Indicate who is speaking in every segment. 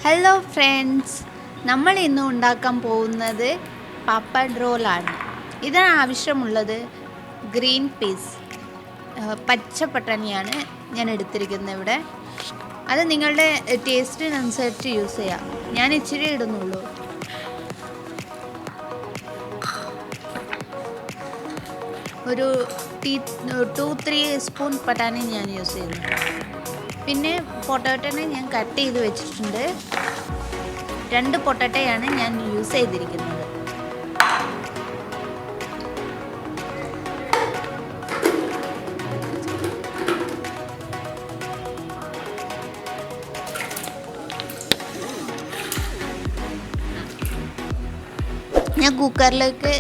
Speaker 1: Hello friends, നമ്മൾ ഇന്ന് ഉണ്ടാക്കാൻ പോകുന്നത് പപ്പഡ് റോളാണ്. ഇതിന് ആവശ്യമുള്ളത് ഗ്രീൻ പീസ്, പച്ച പട്ടാണിയാണ് ഞാൻ എടുത്തിരിക്കുന്നത് ഇവിടെ. അത് നിങ്ങളുടെ ടേസ്റ്റിനനുസരിച്ച് യൂസ് ചെയ്യാം. ഞാൻ ഇച്ചിരി ഇടുന്നുള്ളൂ. ഒരു 2-3 സ്പൂൺ പട്ടാണി ഞാൻ യൂസ് ചെയ്യുന്നു. പിന്നെ പൊട്ടാറ്റോനെ ഞാൻ കട്ട് ചെയ്ത് വെച്ചിട്ടുണ്ട്. 2 പൊട്ടാറ്റോയാണ് ഞാൻ യൂസ് ചെയ്തിരിക്കുന്നത്. ഞാൻ കുക്കറിലേക്ക്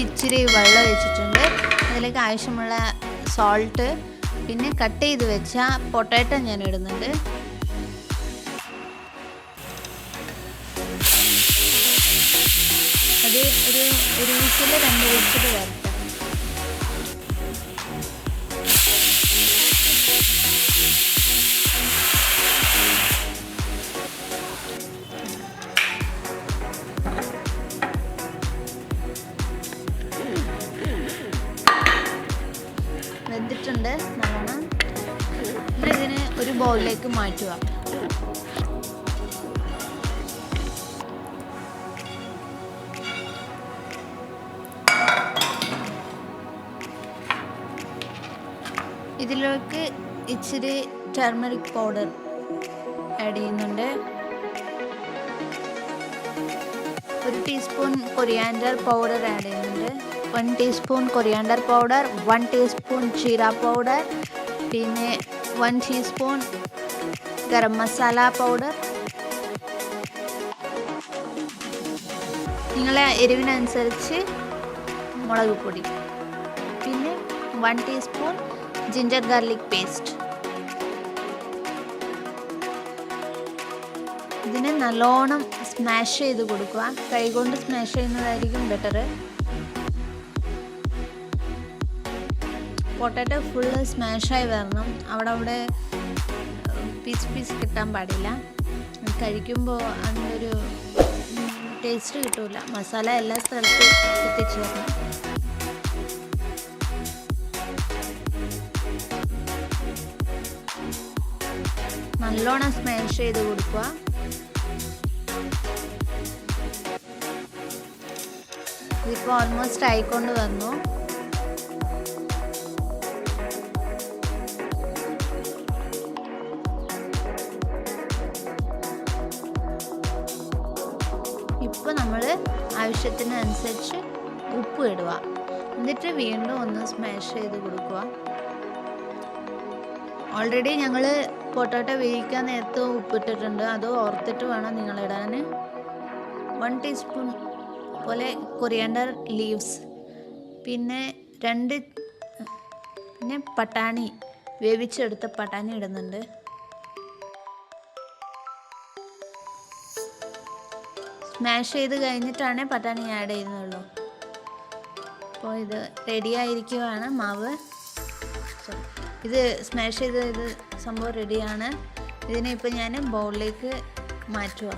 Speaker 1: ഇച്ചിരി വെള്ളം വെച്ചിട്ടുണ്ട്. അതിലേക്ക് ആവശ്യമുള്ള സോൾട്ട്, പിന്നെ കട്ട് ചെയ്ത് വെച്ച പൊട്ടാറ്റോ ഞാൻ ഇടുന്നുണ്ട്. അത് ഒരു വിസിൽ 2 വിസിൽ വരട്ടെ. വെന്തിട്ടുണ്ട് നല്ലോണം. ഇതിനെ ഒരു ബൗളിലേക്ക് മാറ്റുക. ഇതിലേക്ക് ഇച്ചിരി ടർമറിക് പൗഡർ ആഡ് ചെയ്യുന്നുണ്ട്. 1 ടീസ്പൂൺ കൊറിയാൻഡർ പൗഡർ ആഡ് ചെയ്യുന്നുണ്ട്. 1 teaspoon coriander powder, 1 teaspoon jeera powder, പിന്നെ 1 ടീസ്പൂൺ ഗരം മസാല പൗഡർ. നിങ്ങളെ എരിവിനനുസരിച്ച് മുളക് പൊടി, പിന്നെ 1 ടീസ്പൂൺ ജിഞ്ചർ ഗാർലിക് പേസ്റ്റ്. ഇതിനെ നല്ലോണം സ്മാഷ് ചെയ്ത് കൊടുക്കുക. കൈകൊണ്ട് സ്മാഷ് ചെയ്യുന്നതായിരിക്കും ബെറ്റർ. പൊട്ടാറ്റോ ഫുള്ള് സ്മാഷായി വരണം. അവിടെ പീസ് കിട്ടാൻ പാടില്ല. കഴിക്കുമ്പോൾ അതിൻ്റെ ഒരു ടേസ്റ്റ് കിട്ടില്ല. മസാല എല്ലാ സ്ഥലത്തും എത്തിച്ചേരണം. നല്ലോണം സ്മാഷ് ചെയ്ത് കൊടുക്കുക. ഇതിപ്പോൾ ഓൾമോസ്റ്റ് ആയിക്കൊണ്ട് വന്നു. ഇപ്പോൾ നമ്മൾ ആവശ്യത്തിനനുസരിച്ച് ഉപ്പ് ഇടുക. എന്നിട്ട് വീണ്ടും ഒന്ന് സ്മാഷ് ചെയ്ത് കൊടുക്കുക. ഓൾറെഡി ഞങ്ങൾ പൊട്ടാറ്റോ വേവിക്കാൻ നേരത്ത് ഉപ്പിട്ടിട്ടുണ്ട്. അത് ഓർത്തിട്ട് വേണം നിങ്ങളിടാൻ. 1 ടീസ്പൂൺ പോലെ കൊറിയാൻഡർ ലീവ്സ്, പിന്നെ പട്ടാണി, വേവിച്ചെടുത്ത പട്ടാണി ഇടുന്നുണ്ട്. സ്മാഷ് ചെയ്ത് കഴിഞ്ഞിട്ടാണ് പട്ടാണി ആഡ് ചെയ്യുന്നുള്ളൂ. അപ്പോൾ ഇത് റെഡി ആയിരിക്കുവാണ് മാവ്. ഇത് സ്മാഷ് ചെയ്ത് സംഭവം റെഡിയാണ്. ഇതിനെ ഇപ്പോൾ ഞാൻ ബൗളിലേക്ക് മാറ്റുക.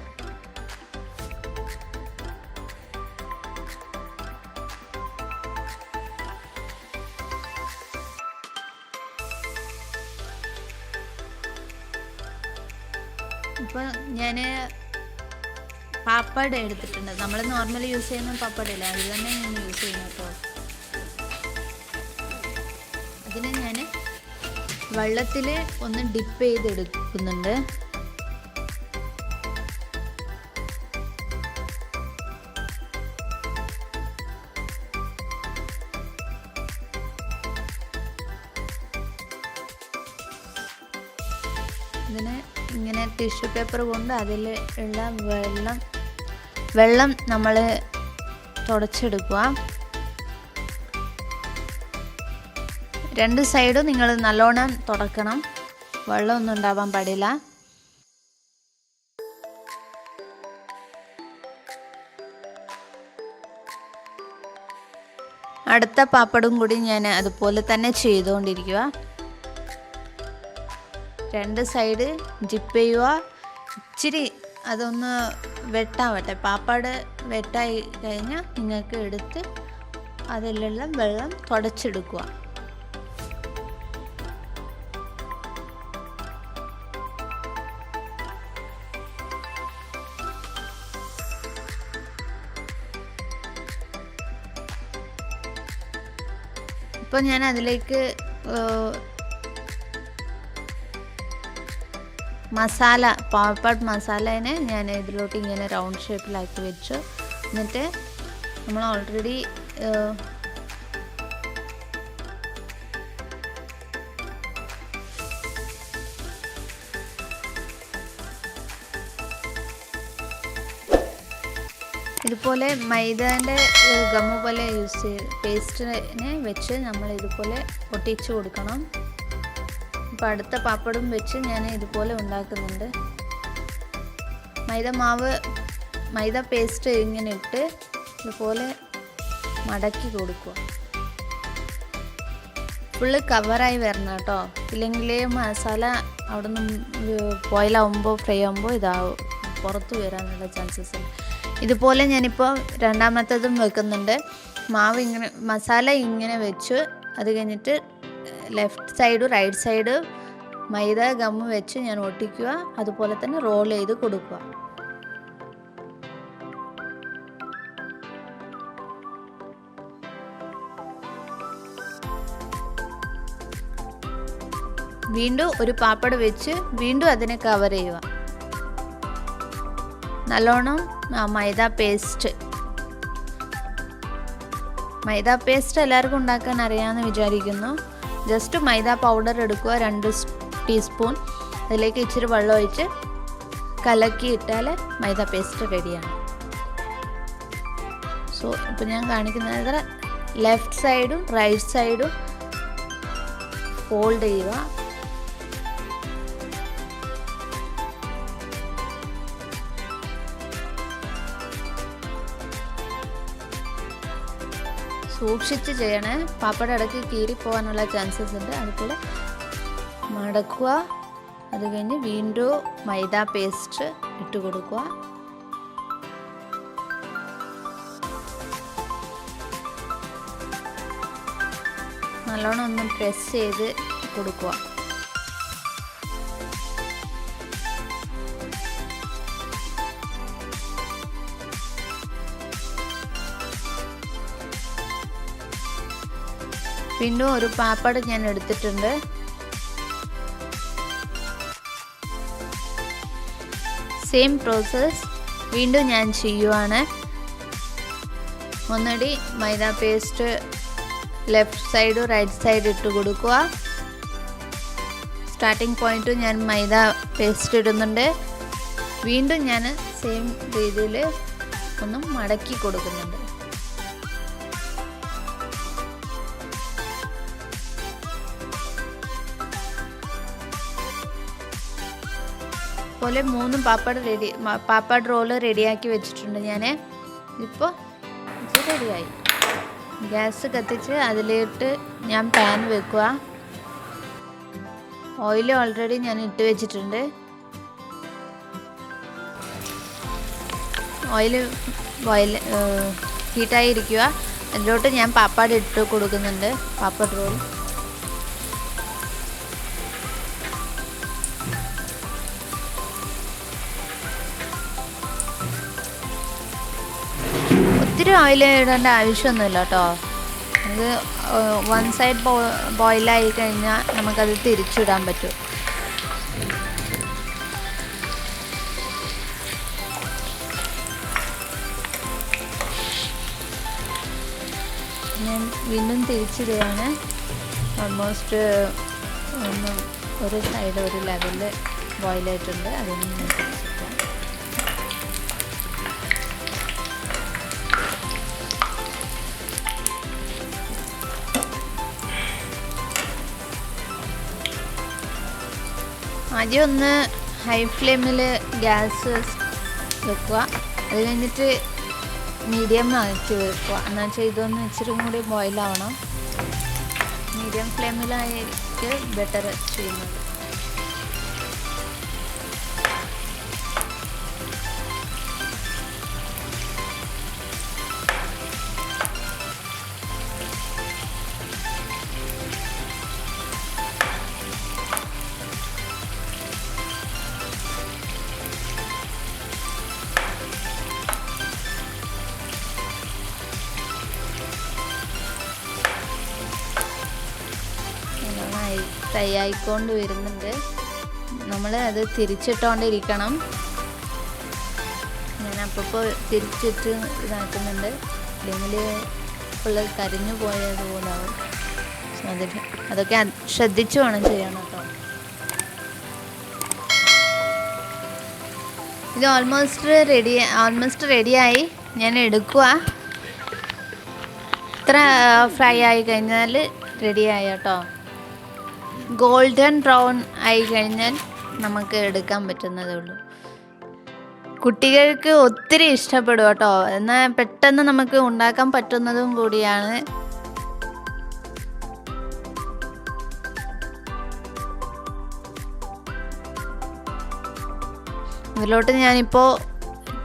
Speaker 1: ഇപ്പോൾ ഞാൻ പാപ്പഡ് എടുത്തിട്ടുണ്ട്. നമ്മൾ നോർമലി യൂസ് ചെയ്യുന്ന പാപ്പടില്ല, അത് തന്നെ ഞാൻ യൂസ് ചെയ്യുന്നത്. അപ്പോൾ അതിനെ ഞാൻ വെള്ളത്തിൽ ഒന്ന് ഡിപ്പ് ചെയ്തെടുക്കുന്നുണ്ട്. ഇതിന് ഇങ്ങനെ ടിഷ്യൂ പേപ്പർ കൊണ്ട് അതിൽ ഉള്ള വെള്ളം നമ്മൾ തുടച്ചെടുക്കുക. 2 സൈഡും നിങ്ങൾ നല്ലോണം തുടക്കണം. വെള്ളമൊന്നും ഉണ്ടാവാൻ പാടില്ല. അടുത്ത പാപ്പടും കൂടി ഞാൻ അതുപോലെ തന്നെ ചെയ്തുകൊണ്ടിരിക്കുക. 2 സൈഡ് ഡിപ്പ് ചെയ്യുക. ഇച്ചിരി അതൊന്ന് വെട്ടാവട്ടെ. പാപ്പാട് വെട്ടായി കഴിഞ്ഞാൽ നിങ്ങൾക്ക് എടുത്ത് അതിലെല്ലാം വെള്ളം തുടച്ചെടുക്കുക. ഇപ്പോൾ ഞാൻ അതിലേക്ക് മസാല, പാപ്പാട് മസാലേനെ ഞാൻ ഇതിലോട്ട് ഇങ്ങനെ റൗണ്ട് ഷേപ്പിലാക്കി വെച്ചു. എന്നിട്ട് നമ്മൾ ഓൾറെഡി ഇതുപോലെ മൈദാൻ്റെ ഗമ്മു പോലെ യൂസ് ചെയ്ത് പേസ്റ്റിനെ വെച്ച് നമ്മൾ ഇതുപോലെ ഒട്ടിച്ച് കൊടുക്കണം. ഇപ്പോൾ അടുത്ത പാപ്പടും വെച്ച് ഞാൻ ഇതുപോലെ ഉണ്ടാക്കുന്നുണ്ട്. മൈദ പേസ്റ്റ് ഇങ്ങനെ ഇട്ട് ഇതുപോലെ മടക്കി കൊടുക്കുക. ഫുള്ള് കവറായി വരണം കേട്ടോ, ഇല്ലെങ്കിൽ മസാല അവിടെ നിന്ന് ബോയിലാവുമ്പോൾ ഫ്രൈ ആകുമ്പോൾ ഇതാവും, പുറത്ത് വരാനുള്ള ചാൻസസ് ഉണ്ട്. ഇതുപോലെ ഞാനിപ്പോൾ രണ്ടാമത്തതും വെക്കുന്നുണ്ട്. മസാല ഇങ്ങനെ വെച്ച് അത് കഴിഞ്ഞിട്ട് ലെഫ്റ്റ് സൈഡ് റൈറ്റ് സൈഡ് മൈദ ഗമ്മ് വെച്ച് ഞാൻ ഒട്ടിക്കുക. അതുപോലെ തന്നെ റോൾ ചെയ്ത് കൊടുക്കുക. വീണ്ടും ഒരു പാപ്പട് വെച്ച് വീണ്ടും അതിനെ കവർ ചെയ്യുക. നല്ലോണം മൈദ പേസ്റ്റ് എല്ലാവർക്കും ഉണ്ടാക്കാൻ അറിയാമെന്ന് വിചാരിക്കുന്നു. ജസ്റ്റ് മൈദ പൗഡർ എടുക്കുക, 2 ടീസ്പൂൺ. അതിലേക്ക് ഇച്ചിരി വെള്ളം ഒഴിച്ച് കലക്കി ഇട്ടാൽ മൈദ പേസ്റ്റ് റെഡിയാണ്. സോ ഇപ്പോൾ ഞാൻ കാണിക്കുന്നത് ലെഫ്റ്റ് സൈഡും റൈറ്റ് സൈഡും ഫോൾഡ് ചെയ്യുക. സൂക്ഷിച്ച് ചെയ്യണേ, പാപ്പട ഇടയ്ക്ക് കീറിപ്പോകാനുള്ള ചാൻസസ് ഉണ്ട്. അതുപോലെ മടക്കുക. അത് കഴിഞ്ഞ് വീണ്ടും മൈദ പേസ്റ്റ് ഇട്ട് കൊടുക്കുക. നല്ലോണം ഒന്ന് പ്രസ് ചെയ്ത് കൊടുക്കുക. വീണ്ടും ഒരു പാപ്പട് ഞാൻ എടുത്തിട്ടുണ്ട്. സെയിം പ്രോസസ്സ് വീണ്ടും ഞാൻ ചെയ്യുവാണ്. ഒന്നുകൂടി maida paste left side right side ഇട്ട് കൊടുക്കുക. സ്റ്റാർട്ടിംഗ് പോയിന്റ് ഞാൻ മൈദ പേസ്റ്റ് ഇടുന്നുണ്ട്. വീണ്ടും ഞാൻ സെയിം രീതിയിൽ ഒന്ന് മടക്കി കൊടുക്കുന്നുണ്ട്. പോലെ 3 പാപ്പട് റോള് റെഡിയാക്കി വെച്ചിട്ടുണ്ട് ഞാൻ. ഇപ്പോൾ ഇത് റെഡിയായി. ഗ്യാസ് കത്തിച്ച് അതിലിട്ട് ഞാൻ പാൻ വെക്കുക. ഓയിൽ ഓൾറെഡി ഞാൻ ഇട്ട് വെച്ചിട്ടുണ്ട്. ഓയിൽ ഹീറ്റായിരിക്കുക. അതിലോട്ട് ഞാൻ പാപ്പാട് ഇട്ട് കൊടുക്കുന്നുണ്ട്. പാപ്പട് റോൾ ഒത്തിരി ഓയിൽ ഇടേണ്ട ആവശ്യമൊന്നുമില്ല കേട്ടോ. അത് 1 സൈഡ് ബോയിലായി കഴിഞ്ഞാൽ നമുക്കത് തിരിച്ചിടാൻ പറ്റും. ഞാൻ വീണ്ടും തിരിച്ചിടുകയാണ്. ഓൾമോസ്റ്റ് ഒരു സൈഡ് ഒരു ലെവലിൽ ബോയിലായിട്ടുണ്ട്. അതിന് ഞാൻ തിരിച്ചിട്ടാം. ആദ്യം ഒന്ന് ഹൈ ഫ്ലെയിമിൽ ഗ്യാസ് വെക്കുക. അത് കഴിഞ്ഞിട്ട് മീഡിയം ആക്കി വെക്കുക. എന്നാൽ വെച്ചാൽ ഇതൊന്ന് ഇച്ചിരി കൂടി ബോയിലാവണം. മീഡിയം ഫ്ലെയിമിലായിരിക്കും ബെറ്റർ ചെയ്യുന്നത്. ഫ്രൈ ആയിക്കൊണ്ട് വരുന്നുണ്ട്. നമ്മൾ അത് തിരിച്ചിട്ടുകൊണ്ടിരിക്കണം. ഞാൻ അപ്പോൾ തിരിച്ചിട്ട് ഇതാക്കുന്നുണ്ട്, അല്ലെങ്കിൽ ഫുള്ള് കരിഞ്ഞു പോയതുപോലാവും. അതൊക്കെ ശ്രദ്ധിച്ചു വേണം ചെയ്യണം കേട്ടോ. ഇത് ഓൾമോസ്റ്റ് റെഡിയായി. ഞാൻ എടുക്കുക. ഇത്ര ഫ്രൈ ആയി കഴിഞ്ഞാൽ റെഡിയായി കേട്ടോ. ഗോൾഡൻ ബ്രൗൺ ആയി കഴിഞ്ഞാൽ നമുക്ക് എടുക്കാൻ പറ്റുന്നതേ ഉള്ളൂ. കുട്ടികൾക്ക് ഒത്തിരി ഇഷ്ടപ്പെടും കേട്ടോ. എന്നാൽ പെട്ടെന്ന് നമുക്ക് ഉണ്ടാക്കാൻ പറ്റുന്നതും കൂടിയാണ്. ഇതിലോട്ട് ഞാനിപ്പോൾ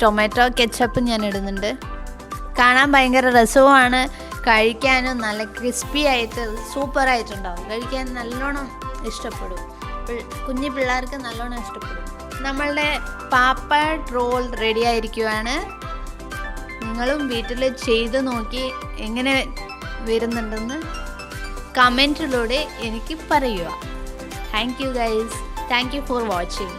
Speaker 1: ടൊമാറ്റോ കെച്ചപ്പ് ഞാൻ ഇടുന്നുണ്ട്. കാണാൻ ഭയങ്കര രസവുമാണ്, കഴിക്കാനും നല്ല ക്രിസ്പി ആയിട്ട് സൂപ്പറായിട്ടുണ്ടാവും. കഴിക്കാൻ നല്ലോണം ഇഷ്ടപ്പെടും, കുഞ്ഞു പിള്ളേർക്ക് നല്ലോണം ഇഷ്ടപ്പെടും. നമ്മളുടെ പാപ്പഡ് റോൾ റെഡി ആയിരിക്കുവാണ്. നിങ്ങളും വീട്ടിൽ ചെയ്ത് നോക്കി എങ്ങനെ വരുന്നുണ്ടെന്ന് കമൻറ്റിലൂടെ എനിക്ക് പറയുക. Thank you guys. Thank you for watching.